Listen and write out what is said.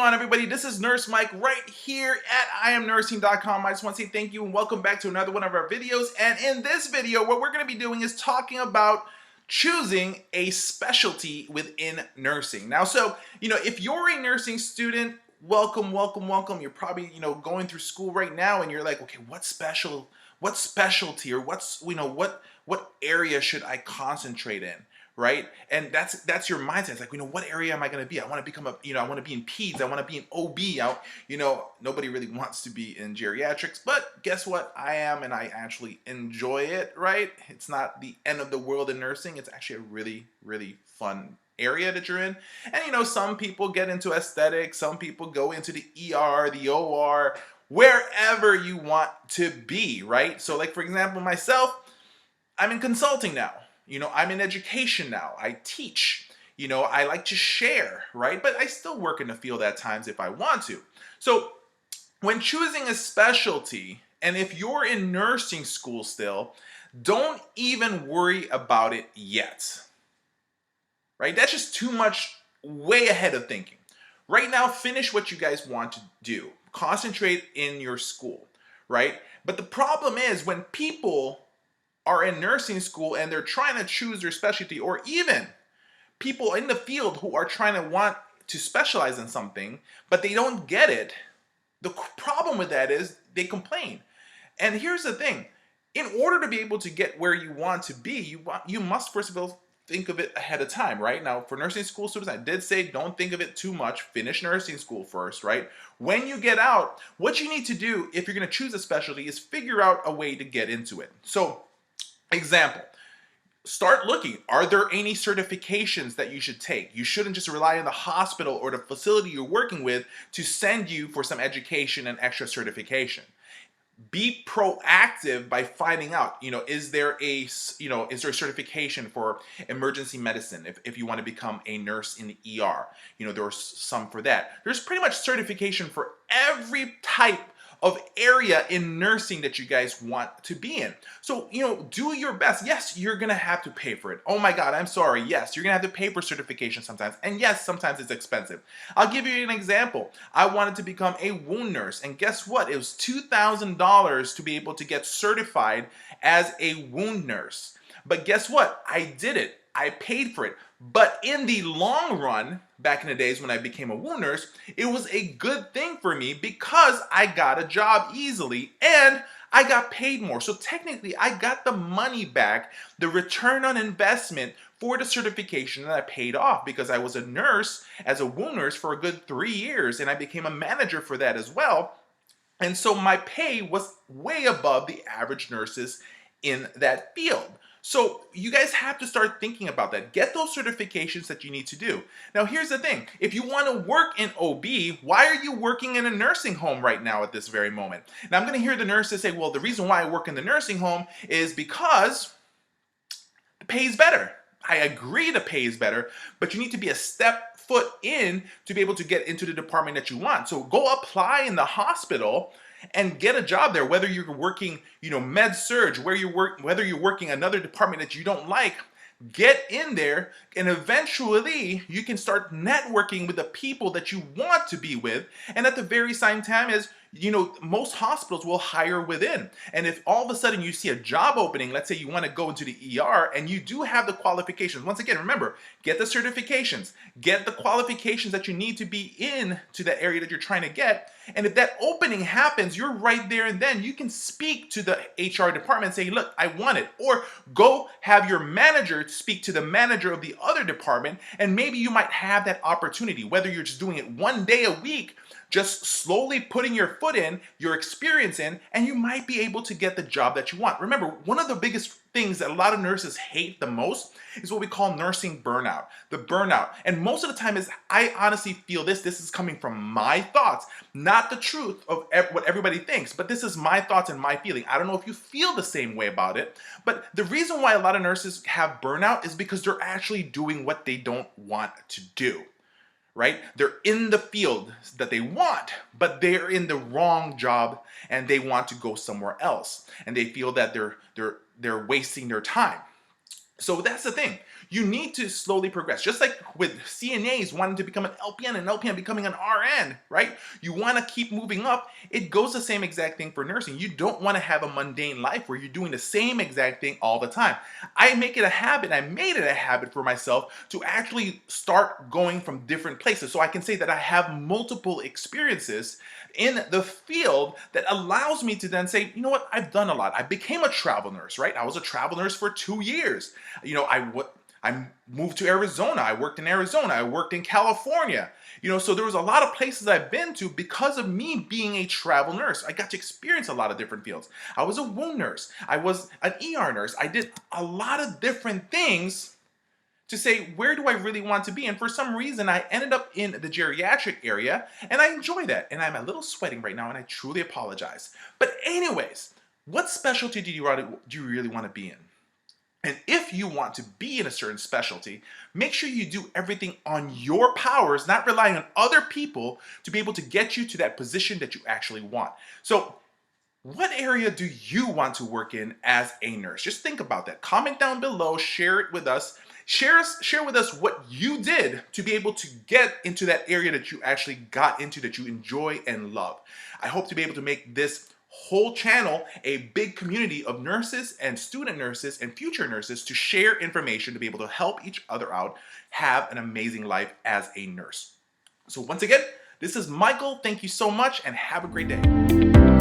on, everybody? This is Nurse Mike right here at IamNursing.com. I just want to say thank you and welcome back to another one of our videos. And in this video, what we're going to be doing is talking about choosing a specialty within nursing. Now, if you're a nursing student, welcome. You're probably, going through school right now and you're like, okay, what specialty or what area should I concentrate in? Right? And that's your mindset. It's like, what area am I going to be? I want to become I want to be in peds. I want to be in OB. Nobody really wants to be in geriatrics, but guess what? I am, and I actually enjoy it, right? It's not the end of the world in nursing. It's actually a really, really fun area that you're in. And some people get into aesthetics. Some people go into the ER, the OR, wherever you want to be, right? So like, for example, myself, I'm in consulting now. I'm in education now. I teach. I like to share, right? But I still work in the field at times if I want to. So when choosing a specialty, and if you're in nursing school still, don't even worry about it yet, right? That's just too much way ahead of thinking. Right now, finish what you guys want to do. Concentrate in your school, right? But the problem is when people are in nursing school and they're trying to choose their specialty, or even people in the field who are trying to want to specialize in something, but they don't get it, the problem with that is they complain. And here's the thing. In order to be able to get where you want to be, you must first of all think of it ahead of time, right? Now, for nursing school students, I did say don't think of it too much. Finish nursing school first, right? When you get out, what you need to do if you're going to choose a specialty is figure out a way to get into it. So, example, start looking. Are there any certifications that you should take? You shouldn't just rely on the hospital or the facility you're working with to send you for some education and extra certification. Be proactive by finding out, is there a certification for emergency medicine if you want to become a nurse in the ER? There's some for that. There's pretty much certification for every type of area in nursing that you guys want to be in. So, do your best. Yes, you're gonna have to pay for it. Oh my God, I'm sorry. Yes, you're gonna have to pay for certification sometimes. And yes, sometimes it's expensive. I'll give you an example. I wanted to become a wound nurse, and guess what? It was $2,000 to be able to get certified as a wound nurse. But guess what? I did it. I paid for it. But in the long run, back in the days when I became a wound nurse, it was a good thing for me because I got a job easily and I got paid more. So technically, I got the money back, the return on investment for the certification that I paid off because I was a nurse as a wound nurse for a good 3 years and I became a manager for that as well. And so my pay was way above the average nurses in that field. So you guys have to start thinking about that. Get those certifications that you need to do. Now, here's the thing. If you want to work in OB, why are you working in a nursing home right now at this very moment? Now, I'm going to hear the nurses say, well, the reason why I work in the nursing home is because the pay is better. I agree the pay is better, but you need to be a foot in to be able to get into the department that you want. So go apply in the hospital and get a job there, whether you're working, med surg, whether you're working another department that you don't like. Get in there, and eventually you can start networking with the people that you want to be with. And at the very same time as most hospitals will hire within. And if all of a sudden you see a job opening, let's say you want to go into the ER and you do have the qualifications. Once again, remember, get the certifications, get the qualifications that you need to be in to the area that you're trying to get. And if that opening happens, you're right there and then you can speak to the HR department and say, look, I want it. Or go have your manager speak to the manager of the other department, and maybe you might have that opportunity, whether you're just doing it 1 day a week, just slowly putting your foot in, your experience in, and you might be able to get the job that you want. Remember, one of the biggest things that a lot of nurses hate the most is what we call nursing burnout, the burnout. And most of the time I honestly feel this is coming from my thoughts, not the truth of what everybody thinks, but this is my thoughts and my feeling. I don't know if you feel the same way about it, but the reason why a lot of nurses have burnout is because they're actually doing what they don't want to do. Right? They're in the field that they want, but they're in the wrong job and they want to go somewhere else. And they feel that they're wasting their time. So that's the thing. You need to slowly progress. Just like with CNAs wanting to become an LPN and LPN becoming an RN, right? You want to keep moving up. It goes the same exact thing for nursing. You don't want to have a mundane life where you're doing the same exact thing all the time. I make it a habit. I made it a habit for myself to actually start going from different places. So I can say that I have multiple experiences in the field that allows me to then say, you know what, I've done a lot. I became a travel nurse, right? I was a travel nurse for 2 years. I moved to Arizona. I worked in Arizona. I worked in California. So there was a lot of places I've been to because of me being a travel nurse. I got to experience a lot of different fields. I was a wound nurse. I was an ER nurse. I did a lot of different things to say, where do I really want to be? And for some reason, I ended up in the geriatric area, and I enjoy that. And I'm a little sweating right now, and I truly apologize. But anyways, what specialty do you really want to be in? And if you want to be in a certain specialty, make sure you do everything on your powers, not relying on other people to be able to get you to that position that you actually want. So what area do you want to work in as a nurse? Just think about that. Comment down below, share it with us. Share with us what you did to be able to get into that area that you actually got into, that you enjoy and love. I hope to be able to make this whole channel a big community of nurses and student nurses and future nurses to share information to be able to help each other out have an amazing life as a nurse. So once again, this is Michael. Thank you so much and have a great day.